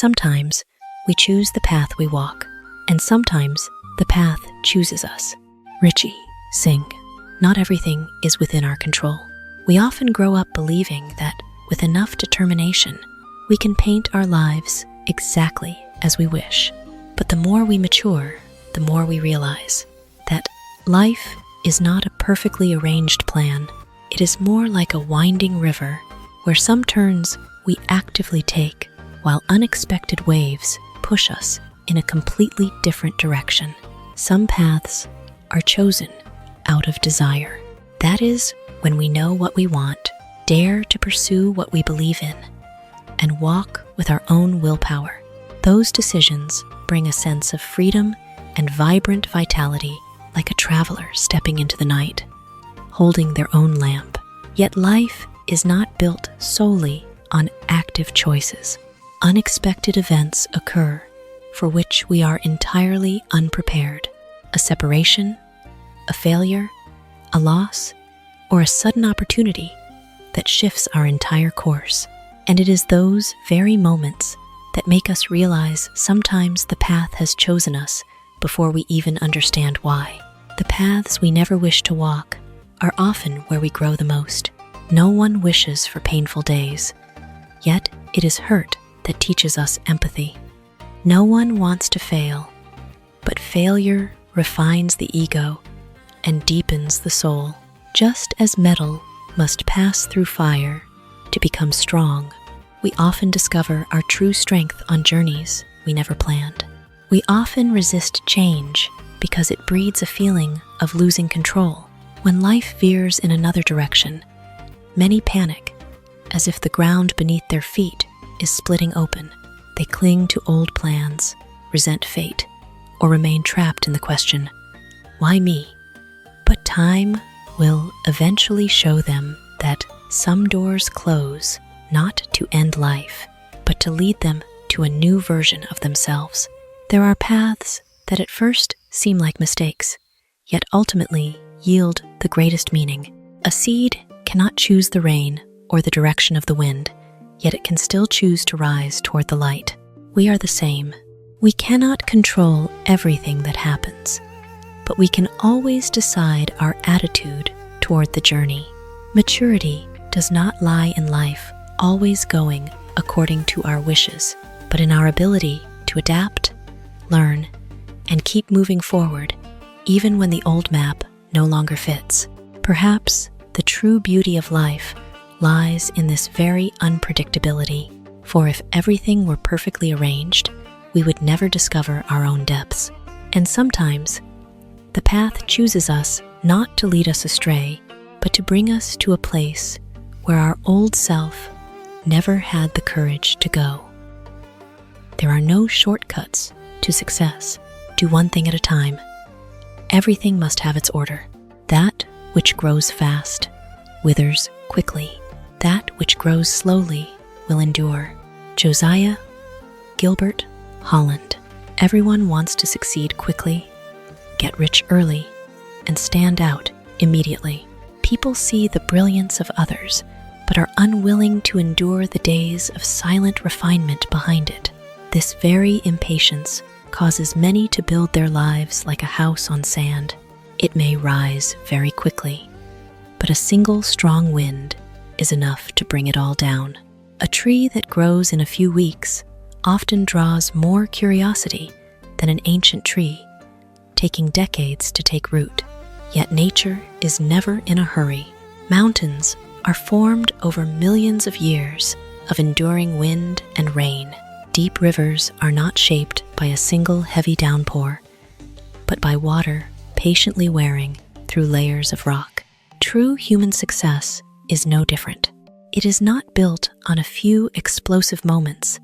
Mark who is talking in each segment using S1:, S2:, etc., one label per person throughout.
S1: Sometimes we choose the path we walk, and sometimes the path chooses us. Richie Singh. Not everything is within our control. We often grow up believing that with enough determination, we can paint our lives exactly as we wish. But the more we mature, the more we realize that life is not a perfectly arranged plan. It is more like a winding river where some turns we actively take, while unexpected waves push us in a completely different direction. Some paths are chosen out of desire. That is when we know what we want, dare to pursue what we believe in, and walk with our own willpower. Those decisions bring a sense of freedom and vibrant vitality, like a traveler stepping into the night, holding their own lamp. Yet life is not built solely on active choices. Unexpected events occur for which we are entirely unprepared. A separation, a failure, a loss, or a sudden opportunity that shifts our entire course. And it is those very moments that make us realize sometimes the path has chosen us before we even understand why. The paths we never wish to walk are often where we grow the most. No one wishes for painful days, yet it is hurt that teaches us empathy. No one wants to fail, but failure refines the ego and deepens the soul. Just as metal must pass through fire to become strong, we often discover our true strength on journeys we never planned. We often resist change because it breeds a feeling of losing control. When life veers in another direction, many panic, as if the ground beneath their feet is splitting open. They cling to old plans, resent fate, or remain trapped in the question, why me? But time will eventually show them that some doors close not to end life, but to lead them to a new version of themselves. There are paths that at first seem like mistakes, yet ultimately yield the greatest meaning. A seed cannot choose the rain or the direction of the wind, yet it can still choose to rise toward the light. We are the same. We cannot control everything that happens, but we can always decide our attitude toward the journey. Maturity does not lie in life always going according to our wishes, but in our ability to adapt, learn, and keep moving forward, even when the old map no longer fits. Perhaps the true beauty of life lies in this very unpredictability, for if everything were perfectly arranged, we would never discover our own depths. And sometimes, the path chooses us not to lead us astray, but to bring us to a place where our old self never had the courage to go. There are no shortcuts to success. Do one thing at a time. Everything must have its order. That which grows fast withers quickly. That which grows slowly will endure. Josiah Gilbert Holland. Everyone wants to succeed quickly, get rich early, and stand out immediately. People see the brilliance of others, but are unwilling to endure the days of silent refinement behind it. This very impatience causes many to build their lives like a house on sand. It may rise very quickly, but a single strong wind is enough to bring it all down. A tree that grows in a few weeks often draws more curiosity than an ancient tree, taking decades to take root. Yet nature is never in a hurry. Mountains are formed over millions of years of enduring wind and rain. Deep rivers are not shaped by a single heavy downpour, but by water patiently wearing through layers of rock. True human success is no different. It is not built on a few explosive moments,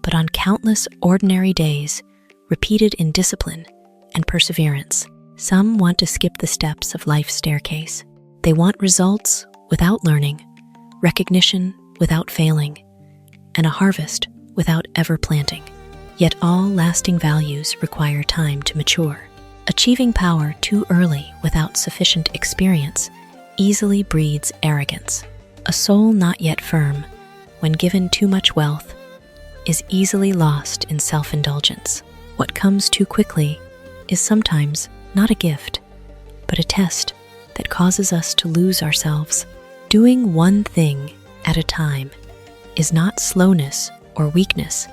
S1: but on countless ordinary days repeated in discipline and perseverance. Some want to skip the steps of life's staircase. They want results without learning, recognition without failing, and a harvest without ever planting. Yet all lasting values require time to mature. Achieving power too early without sufficient experience easily breeds arrogance. A soul not yet firm, when given too much wealth, is easily lost in self-indulgence. What comes too quickly is sometimes not a gift, but a test that causes us to lose ourselves. Doing one thing at a time is not slowness or weakness,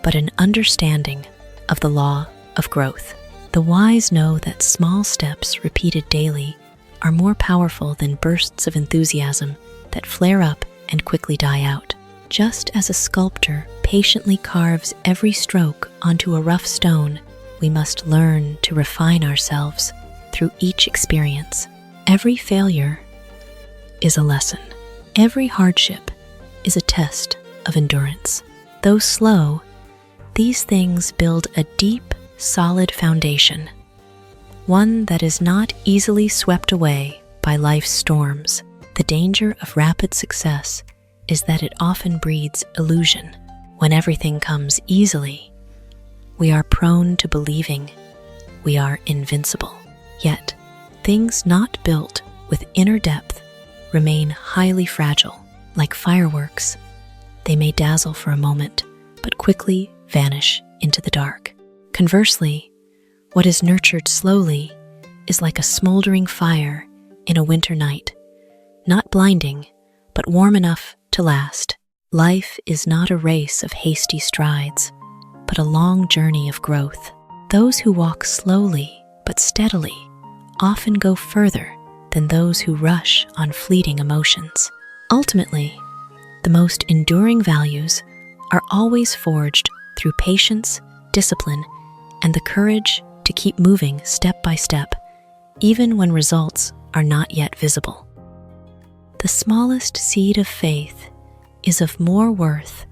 S1: but an understanding of the law of growth. The wise know that small steps repeated daily are more powerful than bursts of enthusiasm that flare up and quickly die out. Just as a sculptor patiently carves every stroke onto a rough stone, we must learn to refine ourselves through each experience. Every failure is a lesson. Every hardship is a test of endurance. Though slow, these things build a deep, solid foundation, one that is not easily swept away by life's storms. The danger of rapid success is that it often breeds illusion. When everything comes easily, we are prone to believing we are invincible. Yet, things not built with inner depth remain highly fragile. Like fireworks, they may dazzle for a moment, but quickly vanish into the dark. Conversely, what is nurtured slowly is like a smoldering fire in a winter night, not blinding, but warm enough to last. Life is not a race of hasty strides, but a long journey of growth. Those who walk slowly but steadily often go further than those who rush on fleeting emotions. Ultimately, the most enduring values are always forged through patience, discipline, and the courage to keep moving step by step, even when results are not yet visible. The smallest seed of faith is of more worth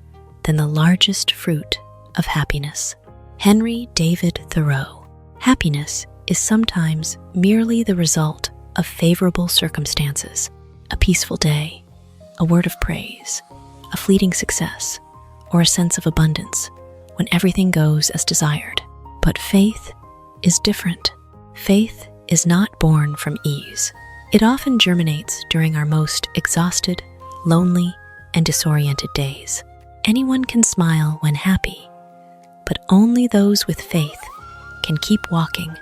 S1: than the largest fruit of happiness. Henry David Thoreau. Happiness is sometimes merely the result of favorable circumstances, a peaceful day, a word of praise, a fleeting success, or a sense of abundance when everything goes as desired. But faith is different. Faith is not born from ease. It often germinates during our most exhausted, lonely, and disoriented days. Anyone can smile when happy, but only those with faith can keep walking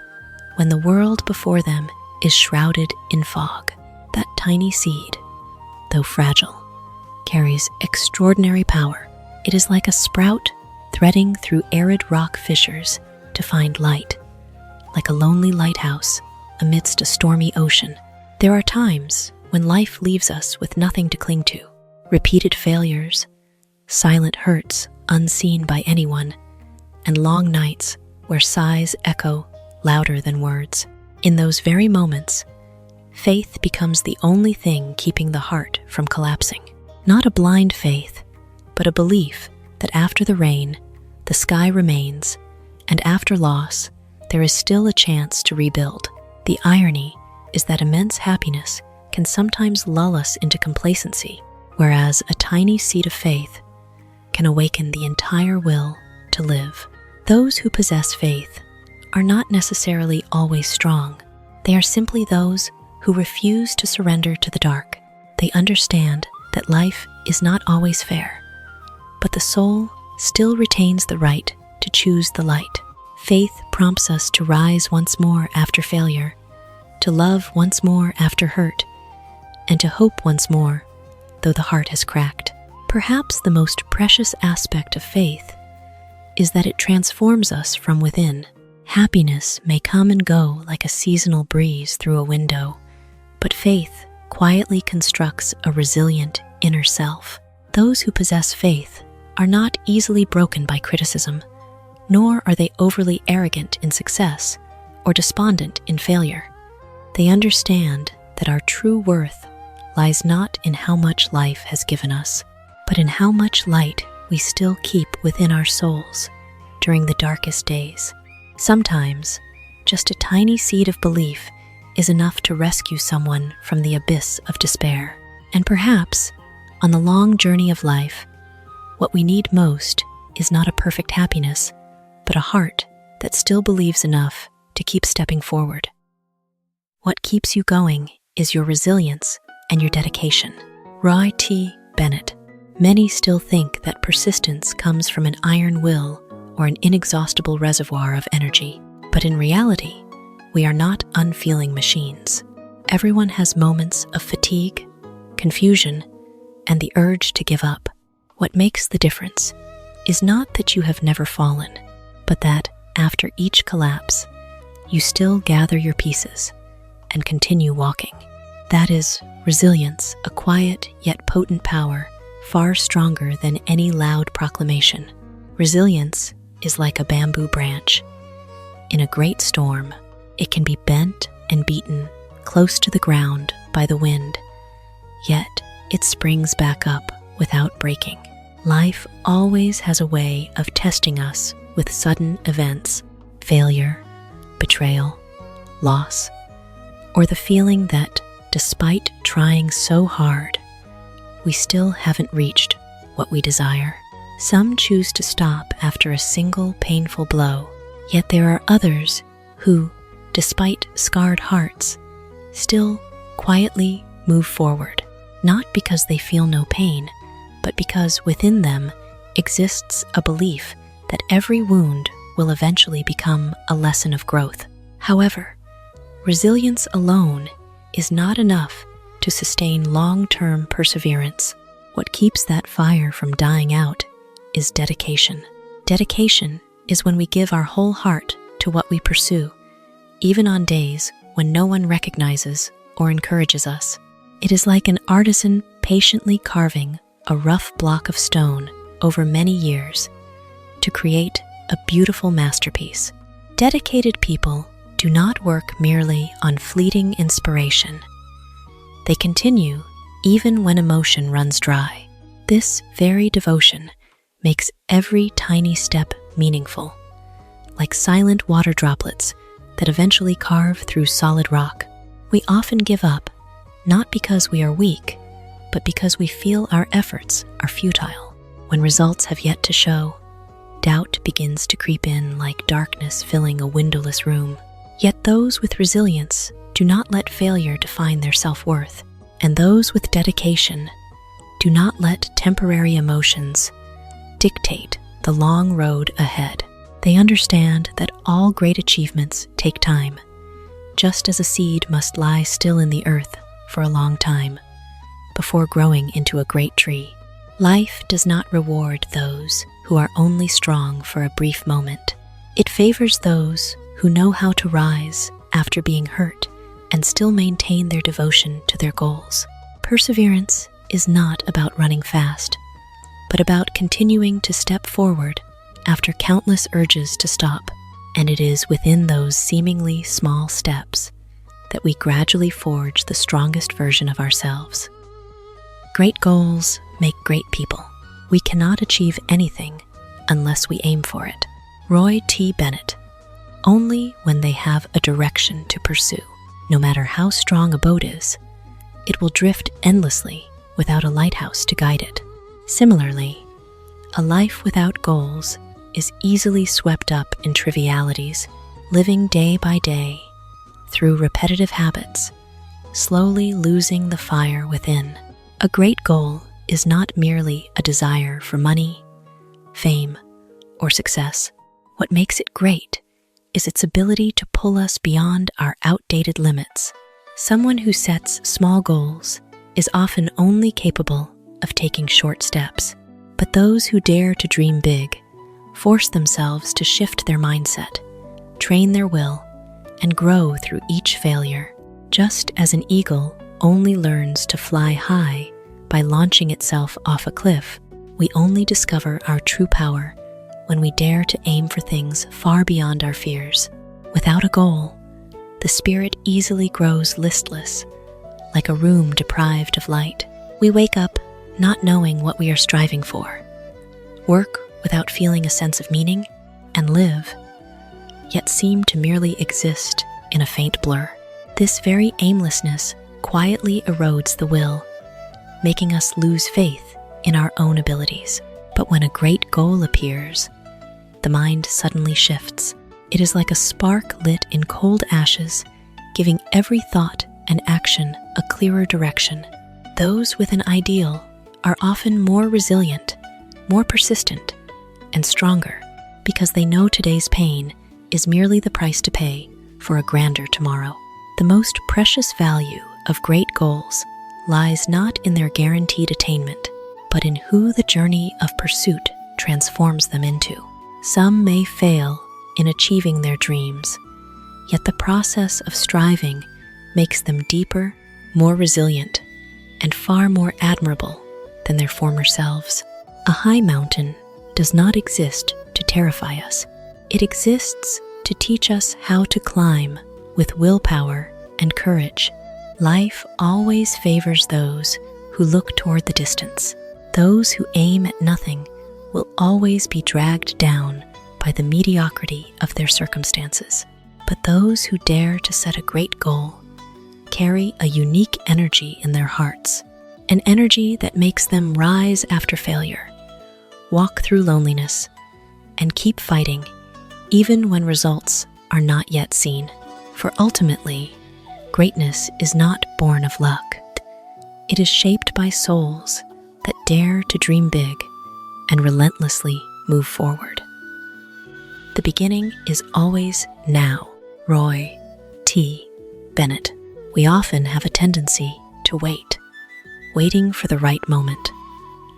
S1: when the world before them is shrouded in fog. That tiny seed, though fragile, carries extraordinary power. It is like a sprout threading through arid rock fissures to find light, like a lonely lighthouse amidst a stormy ocean. There are times when life leaves us with nothing to cling to. Repeated failures, silent hurts unseen by anyone, and long nights where sighs echo louder than words. In those very moments, faith becomes the only thing keeping the heart from collapsing. Not a blind faith, but a belief that after the rain, the sky remains, and after loss, there is still a chance to rebuild. The irony is that immense happiness can sometimes lull us into complacency, whereas a tiny seed of faith can awaken the entire will to live. Those who possess faith are not necessarily always strong. They are simply those who refuse to surrender to the dark. They understand that life is not always fair, but the soul still retains the right to choose the light. Faith prompts us to rise once more after failure, to love once more after hurt, and to hope once more, though the heart has cracked. Perhaps the most precious aspect of faith is that it transforms us from within. Happiness may come and go like a seasonal breeze through a window, but faith quietly constructs a resilient inner self. Those who possess faith are not easily broken by criticism, nor are they overly arrogant in success or despondent in failure. They understand that our true worth lies not in how much life has given us, but in how much light we still keep within our souls during the darkest days. Sometimes, just a tiny seed of belief is enough to rescue someone from the abyss of despair. And perhaps, on the long journey of life, what we need most is not a perfect happiness, but a heart that still believes enough to keep stepping forward. What keeps you going is your resilience and your dedication. Roy T. Bennett. Many still think that persistence comes from an iron will or an inexhaustible reservoir of energy. But in reality, we are not unfeeling machines. Everyone has moments of fatigue, confusion, and the urge to give up. What makes the difference is not that you have never fallen, but that after each collapse, you still gather your pieces and continue walking. That is resilience, a quiet yet potent power, far stronger than any loud proclamation. Resilience is like a bamboo branch. In a great storm, it can be bent and beaten close to the ground by the wind, yet it springs back up without breaking. Life always has a way of testing us with sudden events, failure, betrayal, loss, or the feeling that, despite trying so hard, we still haven't reached what we desire. Some choose to stop after a single painful blow, yet there are others who, despite scarred hearts, still quietly move forward, not because they feel no pain, but because within them exists a belief that every wound will eventually become a lesson of growth. However, resilience alone is not enough to sustain long-term perseverance. What keeps that fire from dying out is dedication. Dedication is when we give our whole heart to what we pursue, even on days when no one recognizes or encourages us. It is like an artisan patiently carving a rough block of stone over many years to create a beautiful masterpiece. Dedicated people do not work merely on fleeting inspiration. They continue even when emotion runs dry. This very devotion makes every tiny step meaningful, like silent water droplets that eventually carve through solid rock. We often give up, not because we are weak, but because we feel our efforts are futile. When results have yet to show, doubt begins to creep in like darkness filling a windowless room. Yet those with resilience do not let failure define their self-worth, and those with dedication do not let temporary emotions dictate the long road ahead. They understand that all great achievements take time, just as a seed must lie still in the earth for a long time before growing into a great tree. Life does not reward those who are only strong for a brief moment. It favors those who know how to rise after being hurt and still maintain their devotion to their goals. Perseverance is not about running fast, but about continuing to step forward after countless urges to stop. And it is within those seemingly small steps that we gradually forge the strongest version of ourselves. Great goals make great people. We cannot achieve anything unless we aim for it. Roy T. Bennett. Only when they have a direction to pursue, no matter how strong a boat is, it will drift endlessly without a lighthouse to guide it. Similarly, a life without goals is easily swept up in trivialities, living day by day through repetitive habits, slowly losing the fire within. A great goal is not merely a desire for money, fame, or success. What makes it great is its ability to pull us beyond our outdated limits. Someone who sets small goals is often only capable of taking short steps, but those who dare to dream big force themselves to shift their mindset, train their will, and grow through each failure. Just as an eagle only learns to fly high by launching itself off a cliff, we only discover our true power when we dare to aim for things far beyond our fears. Without a goal, the spirit easily grows listless, like a room deprived of light. We wake up not knowing what we are striving for, work without feeling a sense of meaning, and live, yet seem to merely exist in a faint blur. This very aimlessness quietly erodes the will, making us lose faith in our own abilities. But when a great goal appears, the mind suddenly shifts. It is like a spark lit in cold ashes, giving every thought and action a clearer direction. Those with an ideal are often more resilient, more persistent, and stronger because they know today's pain is merely the price to pay for a grander tomorrow. The most precious value of great goals lies not in their guaranteed attainment, but in who the journey of pursuit transforms them into. Some may fail in achieving their dreams, yet the process of striving makes them deeper, more resilient, and far more admirable than their former selves. A high mountain does not exist to terrify us. It exists to teach us how to climb with willpower and courage. Life always favors those who look toward the distance. Those who aim at nothing will always be dragged down by the mediocrity of their circumstances. But those who dare to set a great goal carry a unique energy in their hearts, an energy that makes them rise after failure, walk through loneliness, and keep fighting even when results are not yet seen. For ultimately, greatness is not born of luck. It is shaped by souls that dare to dream big and relentlessly move forward. The beginning is always now. Roy T. Bennett. We often have a tendency to wait, waiting for the right moment,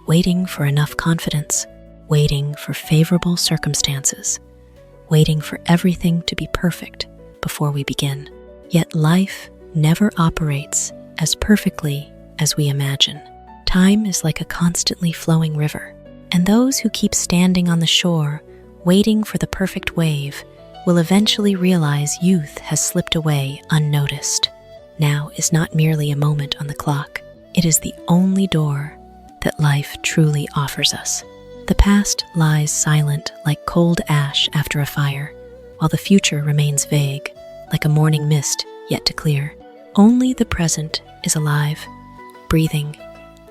S1: waiting for enough confidence, waiting for favorable circumstances, waiting for everything to be perfect before we begin. Yet life never operates as perfectly as we imagine. Time is like a constantly flowing river, and those who keep standing on the shore, waiting for the perfect wave, will eventually realize youth has slipped away unnoticed. Now is not merely a moment on the clock. It is the only door that life truly offers us. The past lies silent like cold ash after a fire, while the future remains vague, like a morning mist yet to clear. Only the present is alive, breathing,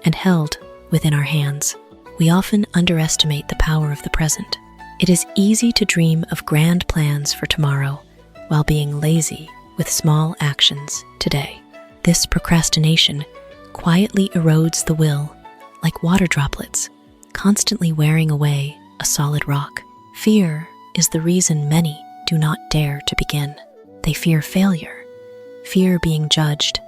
S1: and held within our hands. We often underestimate the power of the present. It is easy to dream of grand plans for tomorrow while being lazy with small actions today. This procrastination quietly erodes the will like water droplets, constantly wearing away a solid rock. Fear is the reason many do not dare to begin. They fear failure, fear being judged,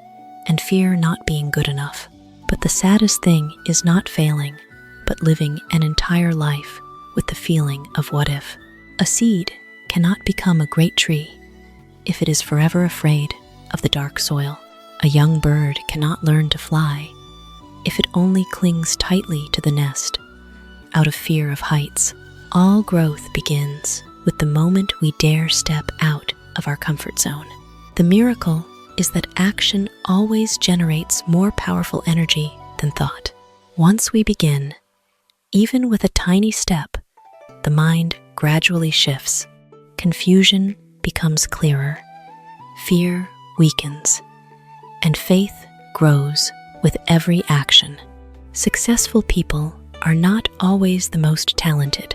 S1: and fear not being good enough. But the saddest thing is not failing, but living an entire life with the feeling of what if. A seed cannot become a great tree if it is forever afraid of the dark soil. A young bird cannot learn to fly if it only clings tightly to the nest out of fear of heights. All growth begins with the moment we dare step out of our comfort zone. The miracle is that action always generates more powerful energy than thought. Once we begin, even with a tiny step, the mind gradually shifts. Confusion becomes clearer, fear weakens, and faith grows with every action. Successful people are not always the most talented.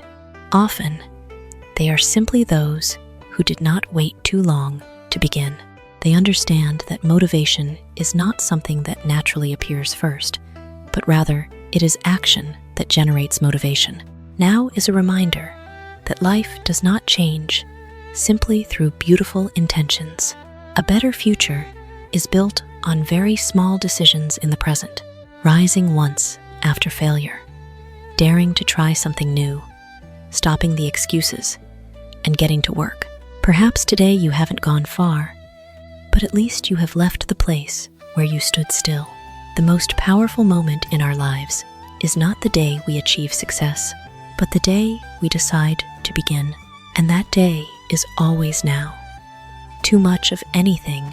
S1: Often, they are simply those who did not wait too long to begin. They understand that motivation is not something that naturally appears first, but rather it is action that generates motivation. Now is a reminder that life does not change simply through beautiful intentions. A better future is built on very small decisions in the present, rising once after failure, daring to try something new, stopping the excuses, and getting to work. Perhaps today you haven't gone far, but at least you have left the place where you stood still. The most powerful moment in our lives is not the day we achieve success, but the day we decide to begin. And that day is always now. Too much of anything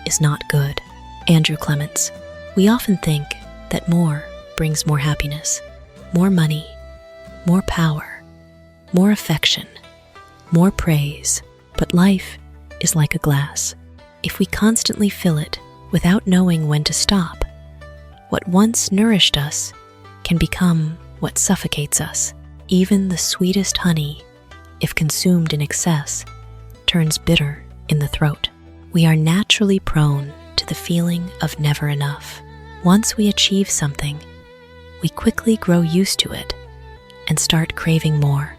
S1: is not good. Andrew Clements. We often think that more brings more happiness, more money, more power, more affection, more praise. But life is like a glass. If we constantly fill it without knowing when to stop, what once nourished us can become what suffocates us. Even the sweetest honey, if consumed in excess, turns bitter in the throat. We are naturally prone to the feeling of never enough. Once we achieve something, we quickly grow used to it and start craving more.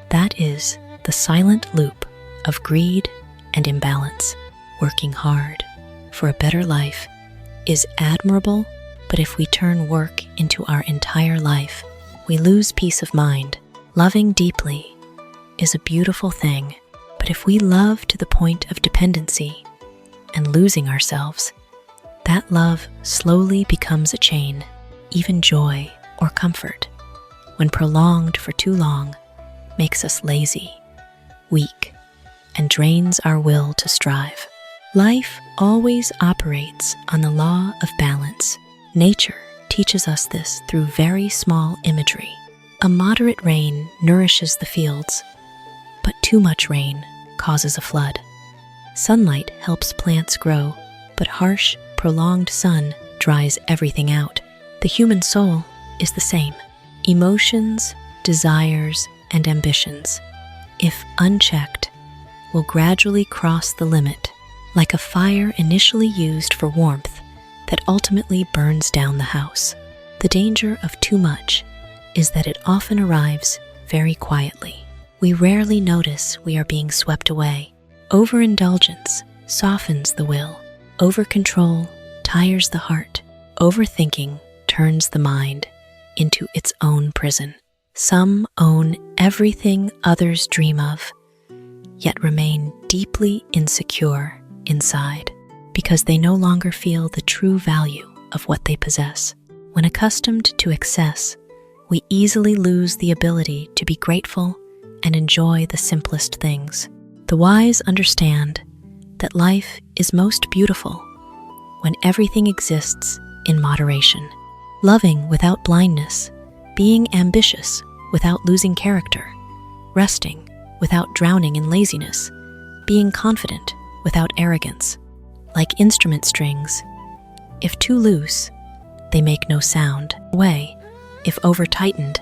S1: That is the silent loop of greed and imbalance. Working hard for a better life is admirable, but if we turn work into our entire life, we lose peace of mind. Loving deeply is a beautiful thing, but if we love to the point of dependency and losing ourselves, that love slowly becomes a chain. Even joy or comfort, when prolonged for too long, makes us lazy, weak, and drains our will to strive. Life always operates on the law of balance. Nature teaches us this through very small imagery. A moderate rain nourishes the fields, but too much rain causes a flood. Sunlight helps plants grow, but harsh, prolonged sun dries everything out. The human soul is the same. Emotions, desires, and ambitions, if unchecked, will gradually cross the limit, like a fire initially used for warmth that ultimately burns down the house. The danger of too much is that it often arrives very quietly. We rarely notice we are being swept away. Overindulgence softens the will. Over-control tires the heart. Overthinking turns the mind into its own prison. Some own everything others dream of, yet remain deeply insecure inside because they no longer feel the true value of what they possess. When accustomed to excess, we easily lose the ability to be grateful and enjoy the simplest things. The wise understand that life is most beautiful when everything exists in moderation. Loving without blindness, being ambitious without losing character, resting without drowning in laziness, being confident without arrogance. Like instrument strings, if too loose, they make no sound. If over-tightened,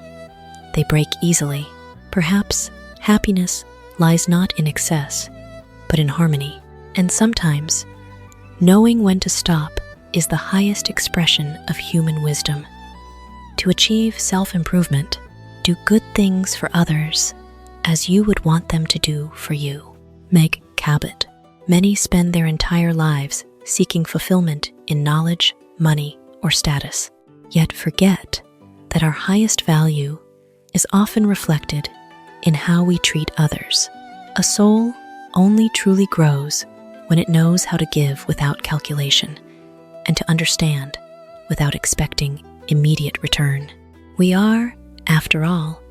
S1: they break easily. Perhaps happiness lies not in excess, but in harmony. And sometimes, knowing when to stop is the highest expression of human wisdom. To achieve self-improvement, do good things for others as you would want them to do for you. Meg Cabot. Many spend their entire lives seeking fulfillment in knowledge, money, or status, yet forget that our highest value is often reflected in how we treat others. A soul only truly grows when it knows how to give without calculation and to understand without expecting immediate return. We are, after all,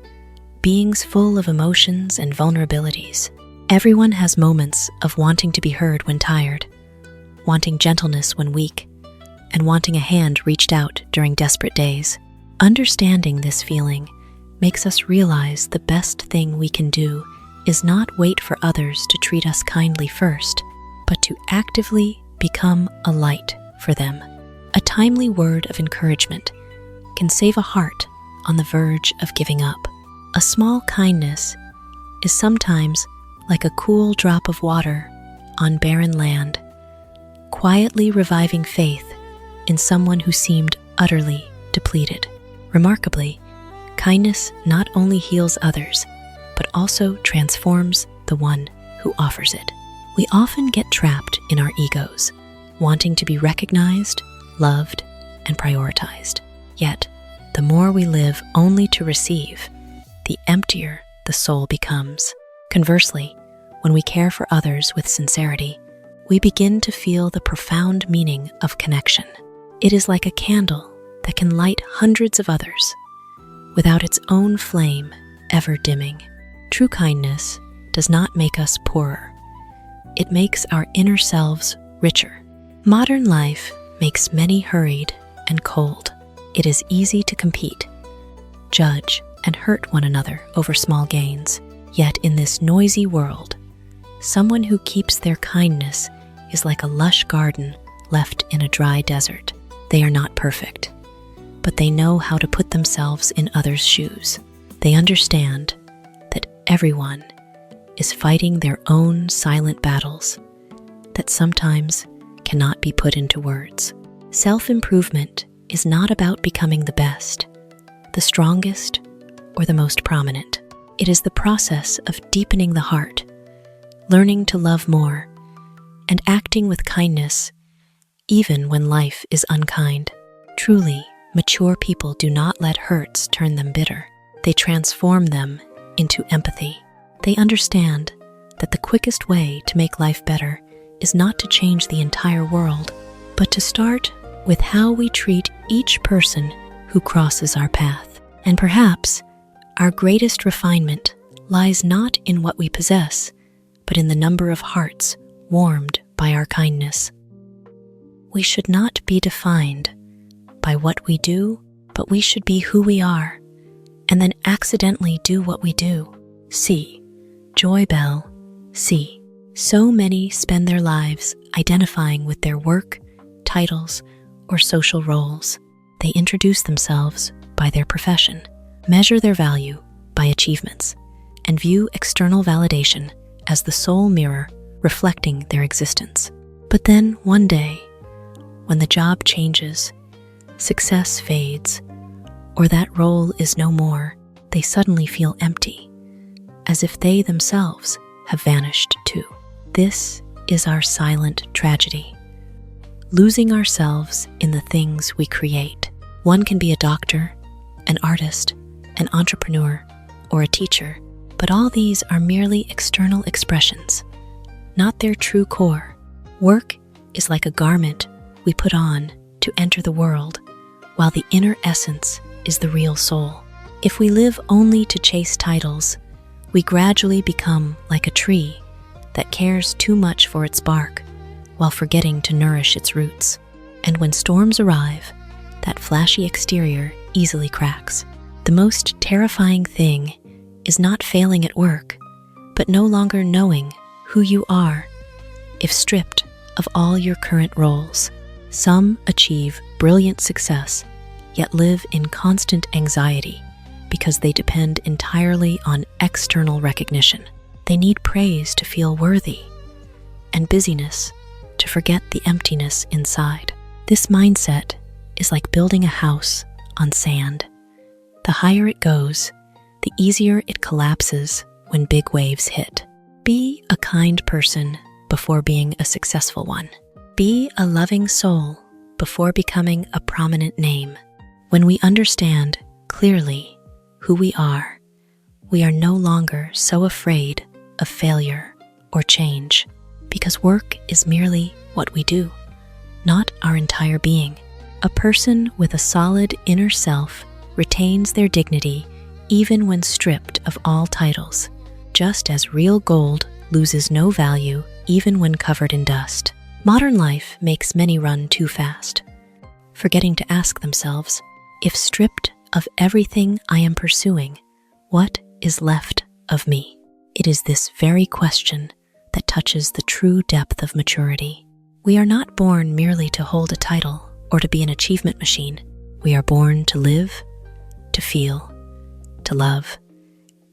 S1: beings full of emotions and vulnerabilities. Everyone has moments of wanting to be heard when tired, wanting gentleness when weak, and wanting a hand reached out during desperate days. Understanding this feeling makes us realize the best thing we can do is not wait for others to treat us kindly first, but to actively become a light for them. A timely word of encouragement can save a heart on the verge of giving up. A small kindness is sometimes like a cool drop of water on barren land, quietly reviving faith in someone who seemed utterly depleted. Remarkably, kindness not only heals others, but also transforms the one who offers it. We often get trapped in our egos, wanting to be recognized, loved, and prioritized. Yet, the more we live only to receive, the emptier the soul becomes. Conversely, when we care for others with sincerity, we begin to feel the profound meaning of connection. It is like a candle that can light hundreds of others, without its own flame ever dimming. True kindness does not make us poorer. It makes our inner selves richer. Modern life makes many hurried and cold. It is easy to compete, judge, and hurt one another over small gains. Yet in this noisy world, someone who keeps their kindness is like a lush garden left in a dry desert. They are not perfect, but they know how to put themselves in others' shoes. They understand that everyone is fighting their own silent battles that sometimes cannot be put into words. Self-improvement is not about becoming the best, the strongest or the most prominent. It is the process of deepening the heart, learning to love more, and acting with kindness even when life is unkind. Truly, mature people do not let hurts turn them bitter. They transform them into empathy. They understand that the quickest way to make life better is not to change the entire world, but to start with how we treat each person who crosses our path. And perhaps our greatest refinement lies not in what we possess, but in the number of hearts warmed by our kindness. We should not be defined by what we do, but we should be who we are, and then accidentally do what we do. C. JoyBell C. So many spend their lives identifying with their work, titles, or social roles. They introduce themselves by their profession, measure their value by achievements, and view external validation as the sole mirror reflecting their existence. But then one day, when the job changes, success fades, or that role is no more, they suddenly feel empty, as if they themselves have vanished too. This is our silent tragedy, losing ourselves in the things we create. One can be a doctor, an artist, an entrepreneur, or a teacher, but all these are merely external expressions, not their true core. Work is like a garment we put on to enter the world, while the inner essence is the real soul. If we live only to chase titles, we gradually become like a tree that cares too much for its bark while forgetting to nourish its roots. And when storms arrive, that flashy exterior easily cracks. The most terrifying thing is not failing at work, but no longer knowing who you are if stripped of all your current roles. Some achieve brilliant success, yet live in constant anxiety because they depend entirely on external recognition. They need praise to feel worthy, and busyness to forget the emptiness inside. This mindset is like building a house on sand. The higher it goes, the easier it collapses when big waves hit. Be a kind person before being a successful one. Be a loving soul before becoming a prominent name. When we understand clearly who we are no longer so afraid of failure or change, because work is merely what we do, not our entire being. A person with a solid inner self retains their dignity even when stripped of all titles, just as real gold loses no value even when covered in dust. Modern life makes many run too fast, forgetting to ask themselves, if stripped of everything I am pursuing, what is left of me? It is this very question that touches the true depth of maturity. We are not born merely to hold a title or to be an achievement machine. We are born to live, to feel, to love,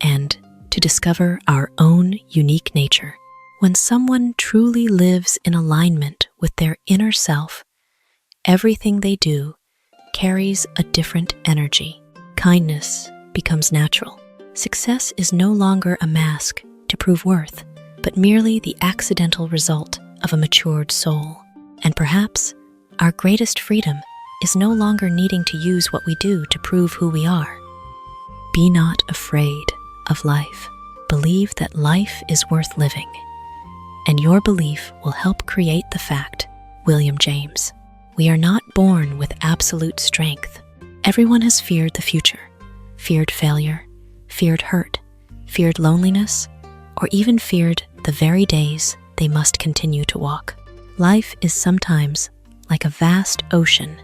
S1: and to discover our own unique nature. When someone truly lives in alignment with their inner self, everything they do carries a different energy. Kindness becomes natural. Success is no longer a mask to prove worth, but merely the accidental result of a matured soul. And perhaps our greatest freedom is no longer needing to use what we do to prove who we are. Be not afraid of life. Believe that life is worth living, and your belief will help create the fact. William James. We are not born with absolute strength. Everyone has feared the future, feared failure, feared hurt, feared loneliness, or even feared the very days they must continue to walk. Life is sometimes like a vast ocean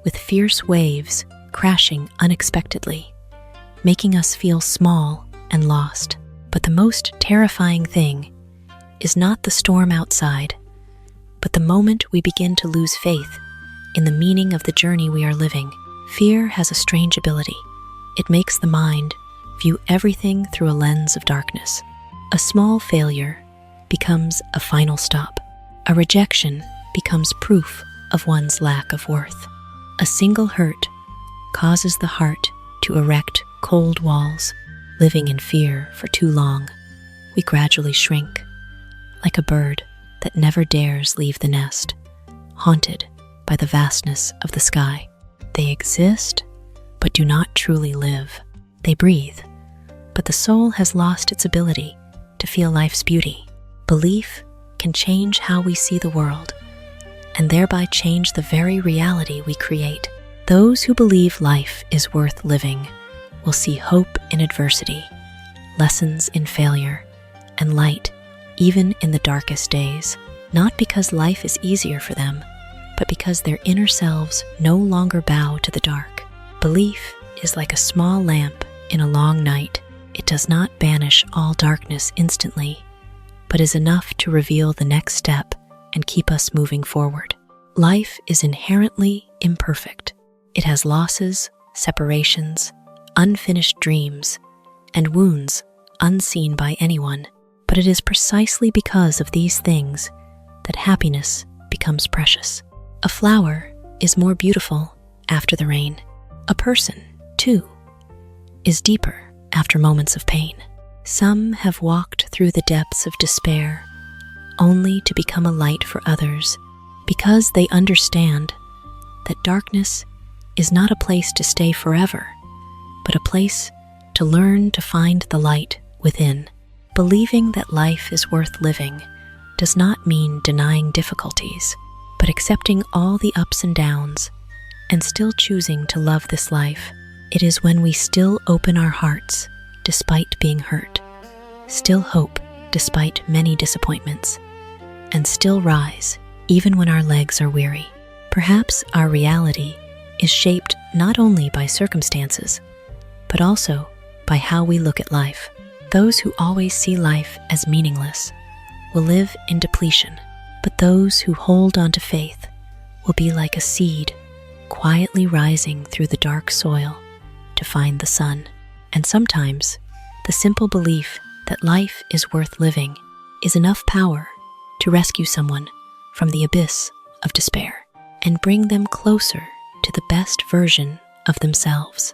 S1: with fierce waves crashing unexpectedly, making us feel small and lost. But the most terrifying thing is not the storm outside, but the moment we begin to lose faith in the meaning of the journey we are living. Fear has a strange ability. It makes the mind view everything through a lens of darkness. A small failure becomes a final stop. A rejection becomes proof of one's lack of worth. A single hurt causes the heart to erect cold walls, living in fear for too long, we gradually shrink, like a bird that never dares leave the nest, haunted by the vastness of the sky. They exist, but do not truly live. They breathe, but the soul has lost its ability to feel life's beauty. Belief can change how we see the world, and thereby change the very reality we create. Those who believe life is worth living will see hope in adversity, lessons in failure, and light even in the darkest days, not because life is easier for them, but because their inner selves no longer bow to the dark. Belief is like a small lamp in a long night. It does not banish all darkness instantly, but is enough to reveal the next step and keep us moving forward. Life is inherently imperfect. It has losses, separations, unfinished dreams, and wounds unseen by anyone. But it is precisely because of these things that happiness becomes precious. A flower is more beautiful after the rain. A person, too, is deeper after moments of pain. Some have walked through the depths of despair only to become a light for others, because they understand that darkness is not a place to stay forever, but a place to learn to find the light within. Believing that life is worth living does not mean denying difficulties, but accepting all the ups and downs and still choosing to love this life. It is when we still open our hearts despite being hurt, still hope despite many disappointments, and still rise even when our legs are weary. Perhaps our reality is shaped not only by circumstances, but also by how we look at life. Those who always see life as meaningless will live in depletion, but those who hold on to faith will be like a seed quietly rising through the dark soil to find the sun. And sometimes, the simple belief that life is worth living is enough power to rescue someone from the abyss of despair and bring them closer to the best version of themselves.